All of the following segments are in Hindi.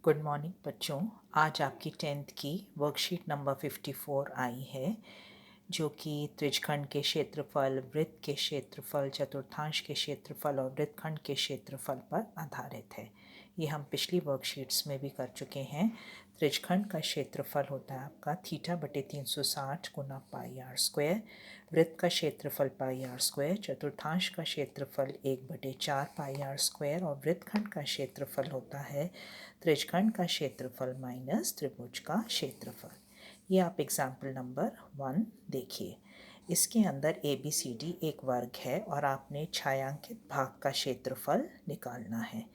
गुड मॉर्निंग बच्चों। आज आपकी 10th की वर्कशीट नंबर 54 आई है, जो कि त्रिज्यखंड के क्षेत्रफल, वृत्त के क्षेत्रफल, चतुर्थांश के क्षेत्रफल और वृत्तखंड के क्षेत्रफल पर आधारित है। ये हम पिछली वर्कशीट्स में भी कर चुके हैं। त्रिज्यखंड का क्षेत्रफल होता है आपका θ/360 गुना पाई आर स्क्वायर। वृत्त का क्षेत्रफल पाई आर स्क्वायर। चतुर्थांश का क्षेत्रफल 1/4 पाई आर स्क्वायर और वृत्तखंड का क्षेत्रफल होता है त्रिज्यखंड का क्षेत्रफल माइनस त्रिभुज का क्षेत्रफल। ये आप एग्जाम्पल नंबर 1 देखिए। इसके अंदर ABCD एक वर्ग है और आपने छायांकित भाग का क्षेत्रफल निकालना है।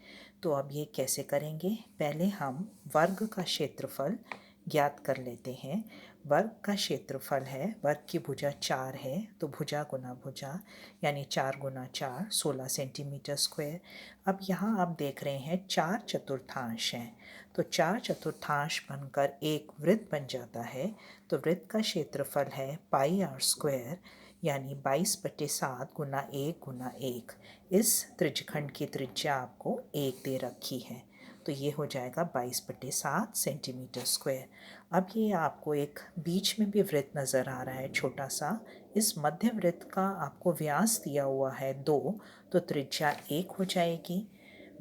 तो अब ये कैसे करेंगे? पहले हम वर्ग का क्षेत्रफल ज्ञात कर लेते हैं। वर्ग का क्षेत्रफल है, वर्ग की भुजा 4 है तो भुजा गुना भुजा यानी 4 गुना 4 16 सेंटीमीटर स्क्वायर। अब यहाँ आप देख रहे हैं 4 चतुर्थांश हैं, तो 4 चतुर्थांश बनकर एक वृत्त बन जाता है। तो वृत्त का क्षेत्रफल है पाई आर स्क्वायर यानी 22/7 गुना 1 गुना 1। इस त्रिज्यखंड की त्रिज्या आपको 1 दे रखी है, तो ये हो जाएगा 22/7 सेंटीमीटर स्क्वायर। अब ये आपको एक बीच में भी वृत्त नज़र आ रहा है छोटा सा। इस मध्य वृत्त का आपको व्यास दिया हुआ है 2, तो त्रिज्या 1 हो जाएगी।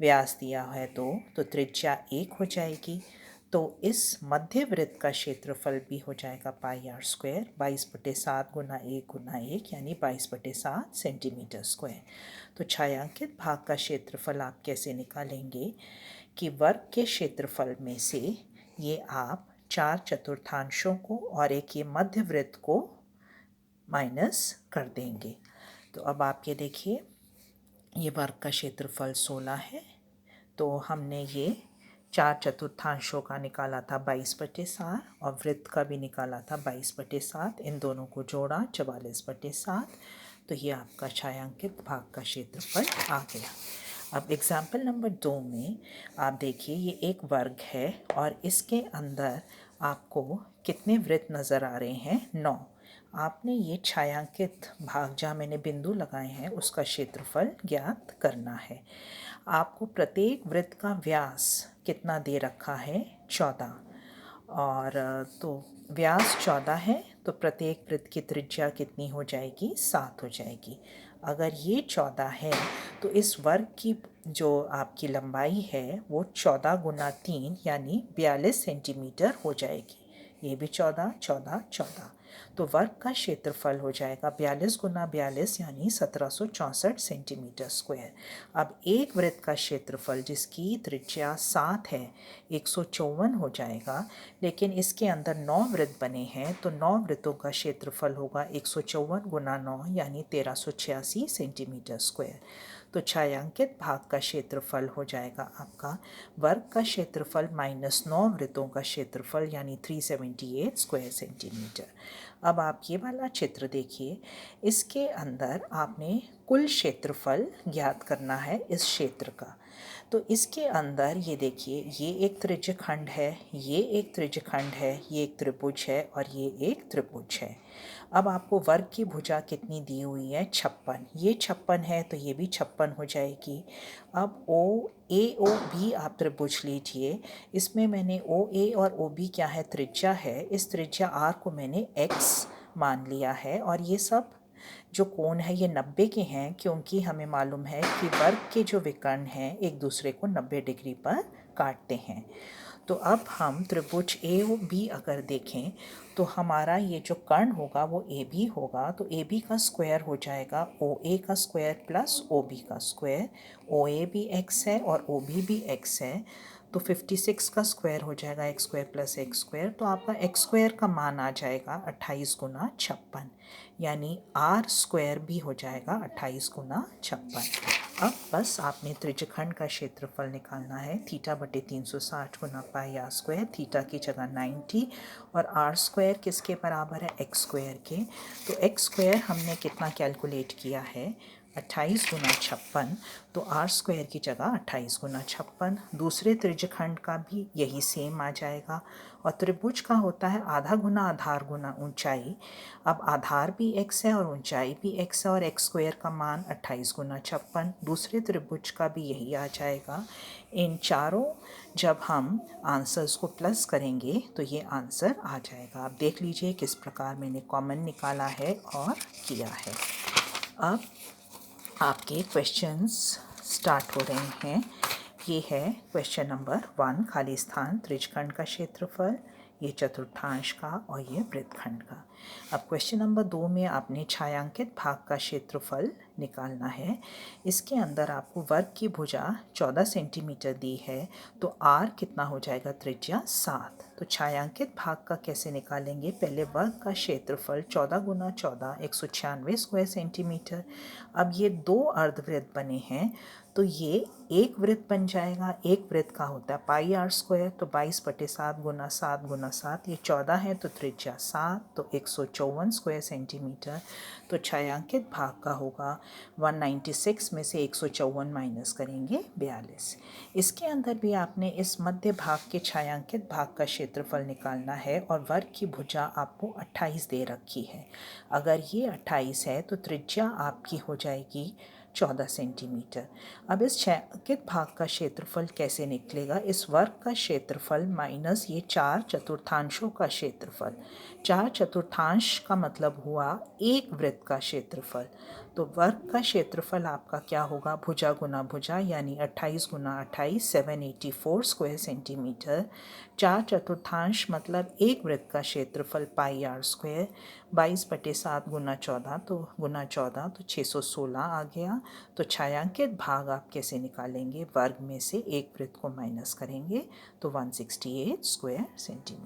व्यास दिया है 2 तो त्रिज्या 1 हो जाएगी। तो इस मध्य वृत्त का क्षेत्रफल भी हो जाएगा पाई आर स्क्वायर 22/7 गुना 1 गुना 1 यानी 22/7 सेंटीमीटर स्क्वायर। तो छायांकित भाग का क्षेत्रफल आप कैसे निकालेंगे कि वर्ग के क्षेत्रफल में से ये आप 4 चतुर्थांशों को और एक ये मध्य वृत्त को माइनस कर देंगे। तो अब आप ये देखिए, ये वर्ग का क्षेत्रफल 16 है, तो हमने ये 4 चतुर्थांशों का निकाला था 22/7 और वृत्त का भी निकाला था 22/7। इन दोनों को जोड़ा 44/7। तो ये आपका छायांकित भाग का क्षेत्रफल आ गया। अब एग्जाम्पल नंबर 2 में आप देखिए, ये एक वर्ग है और इसके अंदर आपको कितने वृत्त नज़र आ रहे हैं? 9। आपने ये छायांकित भाग जहाँ मैंने बिंदु लगाए हैं उसका क्षेत्रफल ज्ञात करना है। आपको प्रत्येक वृत्त का व्यास कितना दे रखा है? 14। और तो व्यास 14 है तो प्रत्येक वृत्त की त्रिज्या कितनी हो जाएगी? 7 हो जाएगी। अगर ये 14 है तो इस वर्ग की जो आपकी लंबाई है वो 14 गुना 3 यानी 42 सेंटीमीटर हो जाएगी। ये भी 14 14 14, तो वर्ग का क्षेत्रफल हो जाएगा 42 गुना 42 यानी 1764 सेंटीमीटर स्क्वायर। अब एक वृत्त का क्षेत्रफल जिसकी त्रिज्या 7 है 154 हो जाएगा, लेकिन इसके अंदर 9 वृत्त बने हैं तो 9 वृत्तों का क्षेत्रफल होगा 154 गुना 9 यानी 1386 सेंटीमीटर स्क्वायर। तो छायांकित भाग का क्षेत्रफल हो जाएगा आपका वर्ग का क्षेत्रफल माइनस 9 वृत्तों का क्षेत्रफल यानी 378 स्क्वायर सेंटीमीटर। अब आप ये वाला चित्र देखिए, इसके अंदर आपने कुल क्षेत्रफल ज्ञात करना है इस क्षेत्र का। तो इसके अंदर ये देखिए, ये एक त्रिज्यखंड है, ये एक त्रिज्यखंड है, ये एक त्रिभुज है और ये एक त्रिभुज है। अब आपको वर्ग की भुजा कितनी दी हुई है? 56। ये 56 है तो ये भी 56 हो जाएगी। अब OAOB आप त्रिभुज लीजिए। इसमें मैंने OA और OB क्या है? त्रिज्या है। इस त्रिज्या R को मैंने X मान लिया है और ये सब जो कोण है ये 90 के हैं, क्योंकि हमें मालूम है कि वर्ग के जो विकर्ण हैं एक दूसरे को 90 डिग्री पर काटते हैं। तो अब हम त्रिभुज AOB अगर देखें तो हमारा ये जो कर्ण होगा वो AB होगा, तो AB का स्क्वायर हो जाएगा OA का स्क्वायर प्लस OB का स्क्वायर। OA भी x है और OB भी x है, तो 56 का स्क्वायर हो जाएगा x square plus x square. तो आपका x स्क्वायर का मान आ जाएगा 28 गुना 56, यानी R स्क्वायर भी हो जाएगा 28 गुना 56। अब बस आपने त्रिज्यखंड का क्षेत्रफल निकालना है। θ/360 गुना पाई आर स्क्वायर, थीटा की जगह 90 और आर स्क्वायर किसके बराबर है? एक्स स्क्वायर के। तो एक्स स्क्वायर हमने कितना कैलकुलेट किया है? 28 गुना 56, तो आर स्क्वायर की जगह 28 गुना 56। दूसरे त्रिज्यखंड का भी यही सेम आ जाएगा। और त्रिभुज का होता है आधा गुना आधार गुना ऊंचाई। अब आधार भी x है और ऊंचाई भी x है, और x स्क्वायर का मान 28 गुना 56। दूसरे त्रिभुज का भी यही आ जाएगा। इन चारों जब हम आंसर्स को प्लस करेंगे तो ये आंसर आ जाएगा। आप देख लीजिए किस प्रकार मैंने कॉमन निकाला है और किया है। अब आपके क्वेश्चंस स्टार्ट हो रहे हैं। ये है क्वेश्चन नंबर 1, खाली स्थान, त्रिज्यखंड का क्षेत्रफल, ये चतुर्थांश का और ये वृत्तखंड का। अब क्वेश्चन नंबर 2 में आपने छायांकित भाग का क्षेत्रफल निकालना है। इसके अंदर आपको वर्ग की भुजा 14 सेंटीमीटर दी है, तो आर कितना हो जाएगा, त्रिज्या 7। तो छायांकित भाग का कैसे निकालेंगे, पहले वर्ग का क्षेत्रफल 14 गुना 14 196 स्क्वायर सेंटीमीटर। अब ये 2 अर्धवृत्त बने हैं, तो ये एक वृत्त बन जाएगा। एक वृत्त का होता है पाई आर स्क्वायर, तो 22/7 गुना 7 गुना 7, ये 14 है तो त्रिज्या 7, तो 154 स्क्वायर सेंटीमीटर। तो छायांकित भाग का होगा 196 में से 154 माइनस करेंगे 42। इसके अंदर भी आपने इस मध्य भाग के छायांकित भाग का क्षेत्रफल निकालना है, और वर्ग की भुजा आपको 28 दे रखी है। अगर ये 28 है तो त्रिज्या आपकी हो जाएगी 14 सेंटीमीटर। अब इस छायांकित भाग का क्षेत्रफल कैसे निकलेगा, इस वर्ग का क्षेत्रफल माइनस ये 4 चतुर्थांशों का क्षेत्रफल। 4 चतुर्थांश का मतलब हुआ एक वृत्त का क्षेत्रफल। तो वर्ग का क्षेत्रफल आपका क्या होगा, भुजा गुना भुजा, यानी 28 गुना 28 784 स्क्वायर सेंटीमीटर। 4 चतुर्थांश मतलब एक वृत्त का क्षेत्रफल पाई आर स्क्वायर। 22/7 गुना 14, तो गुना 14 तो 616 आ गया। तो छायांकित भाग आप कैसे निकालेंगे, वर्ग में से एक वृत्त को माइनस करेंगे तो 168 स्क्वायर सेंटीमीटर।